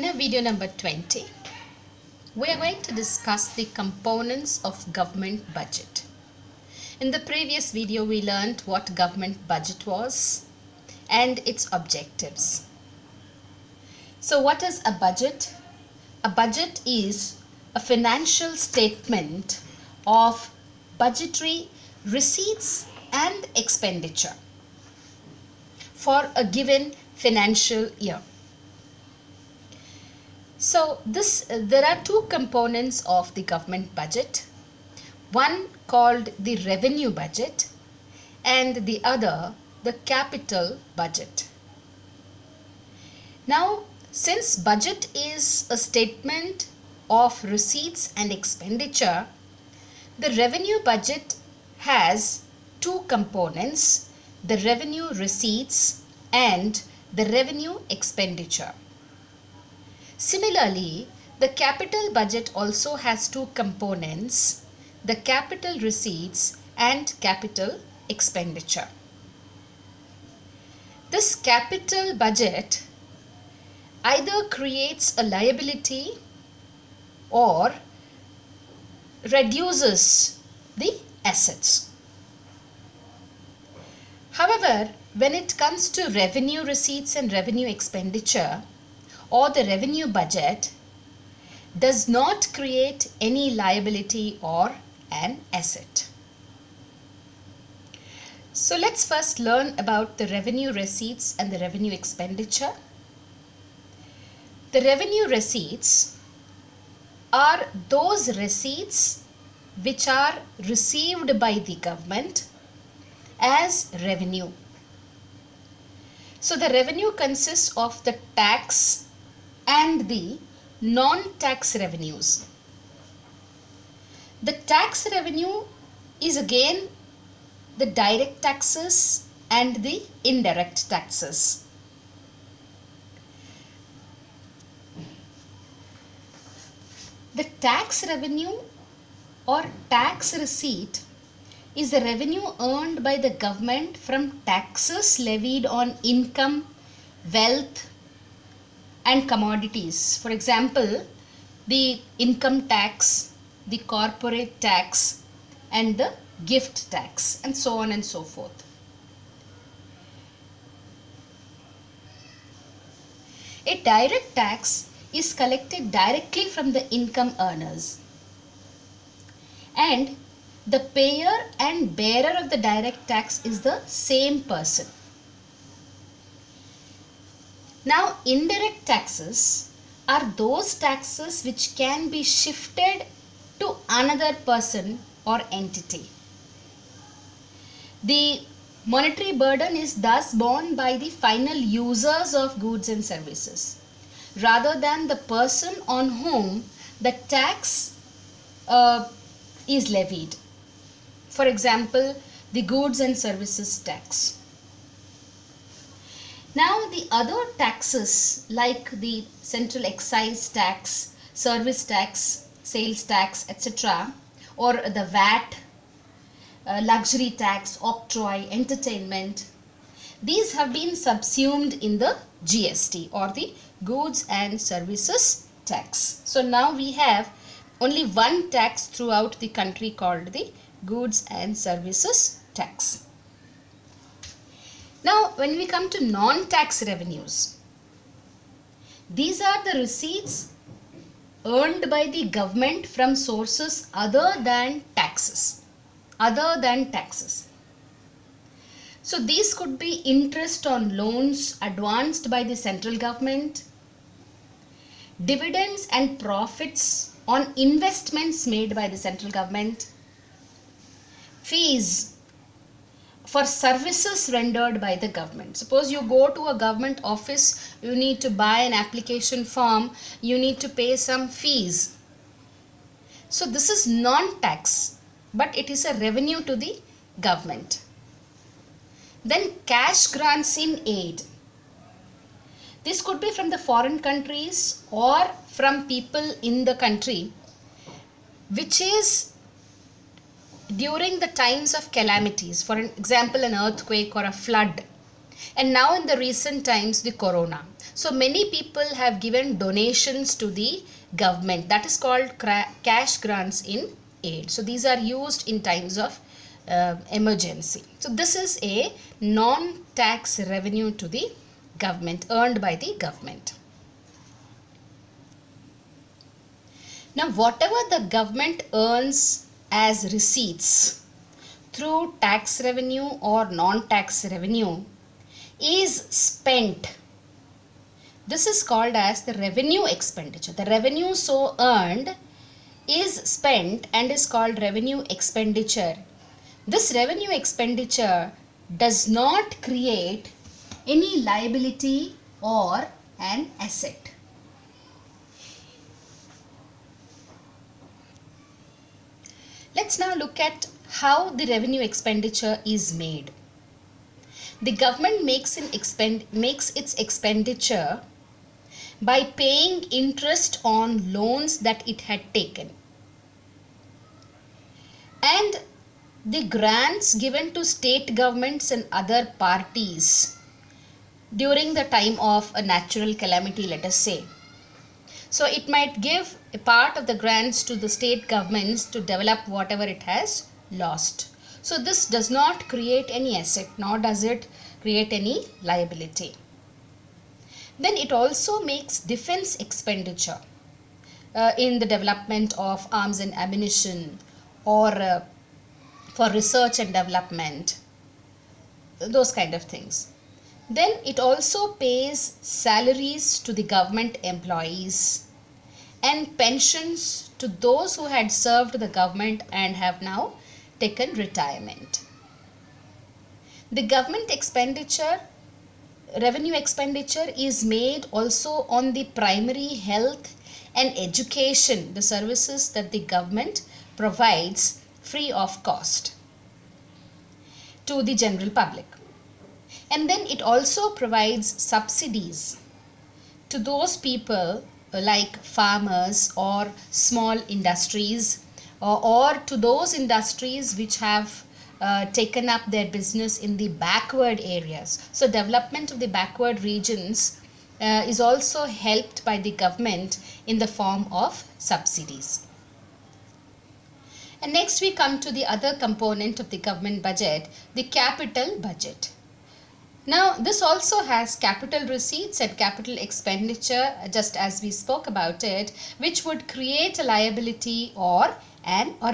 In our video number 20, we are going to discuss the components of government budget. In the previous video, we learned what government budget was and its objectives. So what is a budget? A budget is a financial statement of budgetary receipts and expenditure for a given financial year. So there are two components of the government budget, one called the revenue budget and the other the capital budget. Now, since budget is a statement of receipts and expenditure, the revenue budget has two components, the revenue receipts and the revenue expenditure. Similarly, the capital budget also has two components, the capital receipts and capital expenditure. This capital budget either creates a liability or reduces the assets. However, when it comes to revenue receipts and revenue expenditure, or the revenue budget does not create any liability or an asset. So let's first learn about the revenue receipts and the revenue expenditure. The revenue receipts are those receipts which are received by the government as revenue. So the revenue consists of the tax and the non-tax revenues. The tax revenue is again the direct taxes and the indirect taxes. The tax revenue or tax receipt is the revenue earned by the government from taxes levied on income, wealth, and commodities. For example, the income tax, the corporate tax, and the gift tax, and so on and so forth. A direct tax is collected directly from the income earners, and the payer and bearer of the direct tax is the same person. Now, indirect taxes are those taxes which can be shifted to another person or entity. The monetary burden is thus borne by the final users of goods and services, rather than the person on whom the tax is levied. For example, the goods and services tax. Now, the other taxes like the central excise tax, service tax, sales tax, etc., or the VAT, luxury tax, octroi, entertainment, these have been subsumed in the GST or the goods and services tax. So now we have only one tax throughout the country called the goods and services tax. Now, when we come to non-tax revenues, these are the receipts earned by the government from sources other than taxes. So these could be interest on loans advanced by the central government, dividends and profits on investments made by the central government, fees for services rendered by the government. Suppose you go to a government office, you need to buy an application form, you need to pay some fees. So this is non-tax, but it is a revenue to the government. Then cash grants in aid. This could be from the foreign countries or from people in the country, which is during the times of calamities, for example an earthquake or a flood. And now in the recent times, the corona. So many people have given donations to the government. That is called cash grants in aid. So these are used in times of emergency. So this is a non-tax revenue to the government, earned by the government. Now whatever the government earns as receipts through tax revenue or non-tax revenue is spent. This is called as the revenue expenditure. The revenue so earned is spent and is called revenue expenditure. This revenue expenditure does not create any liability or an asset. Let's now look at how the revenue expenditure is made. The government makes its expenditure by paying interest on loans that it had taken, and the grants given to state governments and other parties during the time of a natural calamity, let us say. So it might give a part of the grants to the state governments to develop whatever it has lost. So this does not create any asset, nor does it create any liability. Then it also makes defense expenditure in the development of arms and ammunition, or for research and development, those kind of things. Then it also pays salaries to the government employees and pensions to those who had served the government and have now taken retirement. The government expenditure, revenue expenditure, is made also on the primary health and education, the services that the government provides free of cost to the general public. And then it also provides subsidies to those people like farmers or small industries, or to those industries which have taken up their business in the backward areas. So development of the backward regions is also helped by the government in the form of subsidies. And next we come to the other component of the government budget, the capital budget. Now this also has capital receipts and capital expenditure, just as we spoke about it, which would create a liability or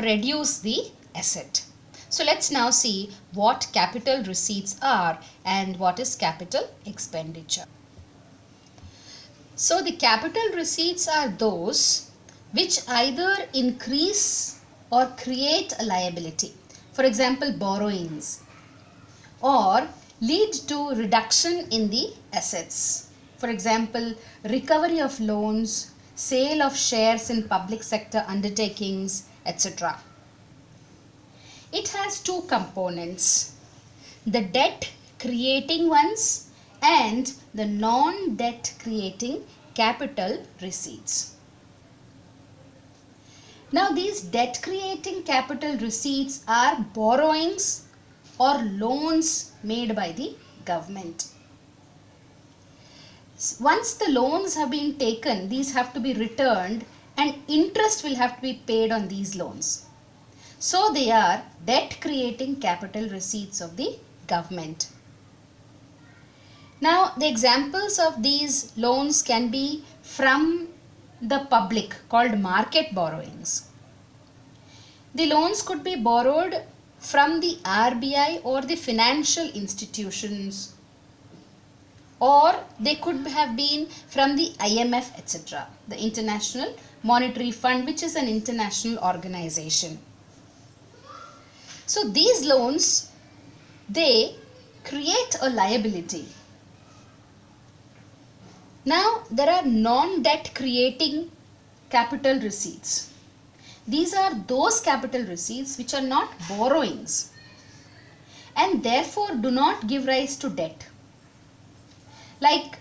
reduce the asset. So let's now see what capital receipts are and what is capital expenditure. So the capital receipts are those which either increase or create a liability. For example, borrowings, or lead to reduction in the assets. For example, recovery of loans, sale of shares in public sector undertakings, etc. It has two components, the debt creating ones and the non-debt creating capital receipts. Now these debt creating capital receipts are borrowings or loans made by the government. Once the loans have been taken, these have to be returned and interest will have to be paid on these loans. So they are debt creating capital receipts of the government. Now the examples of these loans can be from the public, called market borrowings. The loans could be borrowed from the RBI or the financial institutions, or they could have been from the IMF, etc., the International Monetary Fund, which is an international organization. So these loans, they create a liability. Now there are non-debt creating capital receipts. These are those capital receipts which are not borrowings and therefore do not give rise to debt, like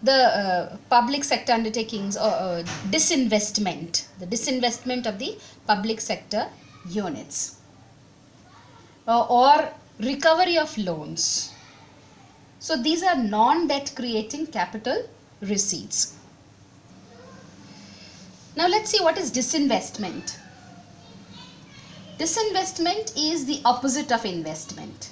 the public sector undertakings or disinvestment, the disinvestment of the public sector units, or recovery of loans. So these are non-debt creating capital receipts. Now let's see what is disinvestment. Disinvestment is the opposite of investment.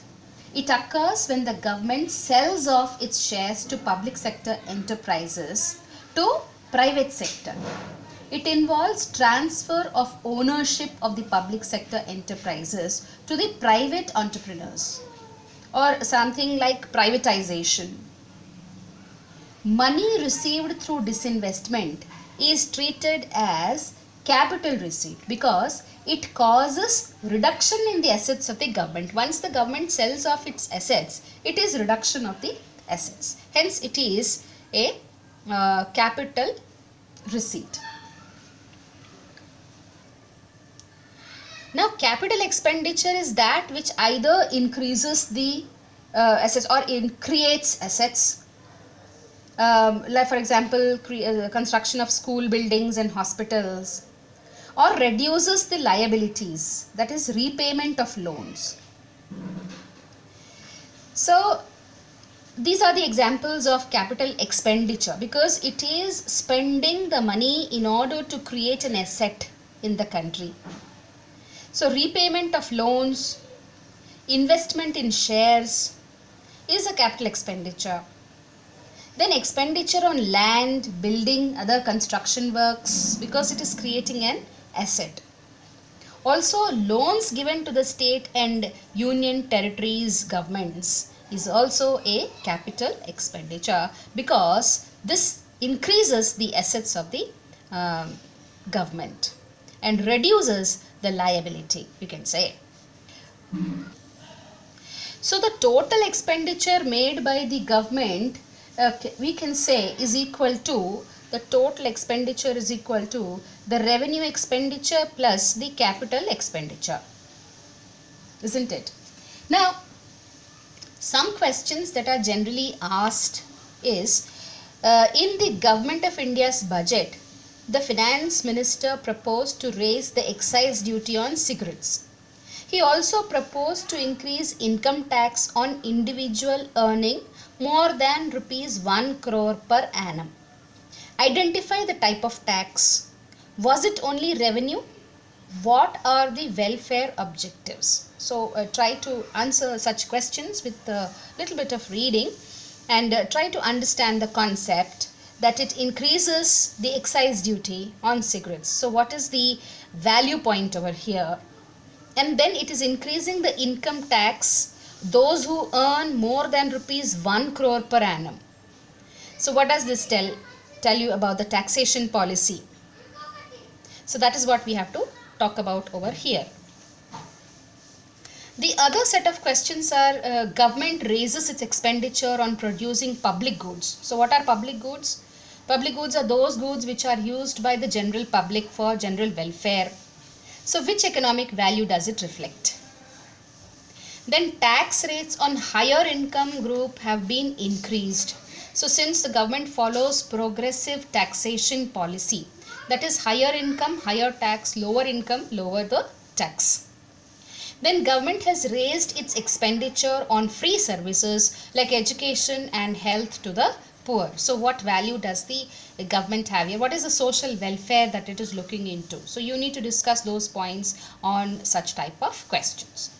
It occurs when the government sells off its shares to public sector enterprises to private sector. It involves transfer of ownership of the public sector enterprises to the private entrepreneurs, or something like privatization. Money received through disinvestment is treated as capital receipt because it causes reduction in the assets of the government. Once the government sells off its assets, it is reduction of the assets. Hence, it is a capital receipt. Now, capital expenditure is that which either increases the assets or creates assets. Like for example, construction of school buildings and hospitals, or reduces the liabilities, that is repayment of loans. So these are the examples of capital expenditure because it is spending the money in order to create an asset in the country. So repayment of loans, investment in shares is a capital expenditure. Then expenditure on land, building, other construction works because it is creating an asset. Also, loans given to the state and union territories governments is also a capital expenditure because this increases the assets of the government and reduces the liability, you can say. So the total expenditure made by the government we can say is equal to, the total expenditure is equal to the revenue expenditure plus the capital expenditure, isn't it? Now, some questions that are generally asked is, in the Government of India's budget, the finance minister proposed to raise the excise duty on cigarettes. He also proposed to increase income tax on individual earning more than rupees 1 crore per annum. Identify the type of tax. Was it only revenue? What are the welfare objectives? So try to answer such questions with a little bit of reading and try to understand the concept that it increases the excise duty on cigarettes. So what is the value point over here? And then it is increasing the income tax those who earn more than rupees 1 crore per annum. So what does this tell you about the taxation policy? So that is what we have to talk about over here. The other set of questions are government raises its expenditure on producing public goods. So what are public goods? Public goods are those goods which are used by the general public for general welfare. So which economic value does it reflect? Then tax rates on higher income group have been increased. So since the government follows progressive taxation policy, that is higher income, higher tax, lower income, lower the tax. Then government has raised its expenditure on free services like education and health to the poor. So what value does the government have here? What is the social welfare that it is looking into? So you need to discuss those points on such type of questions.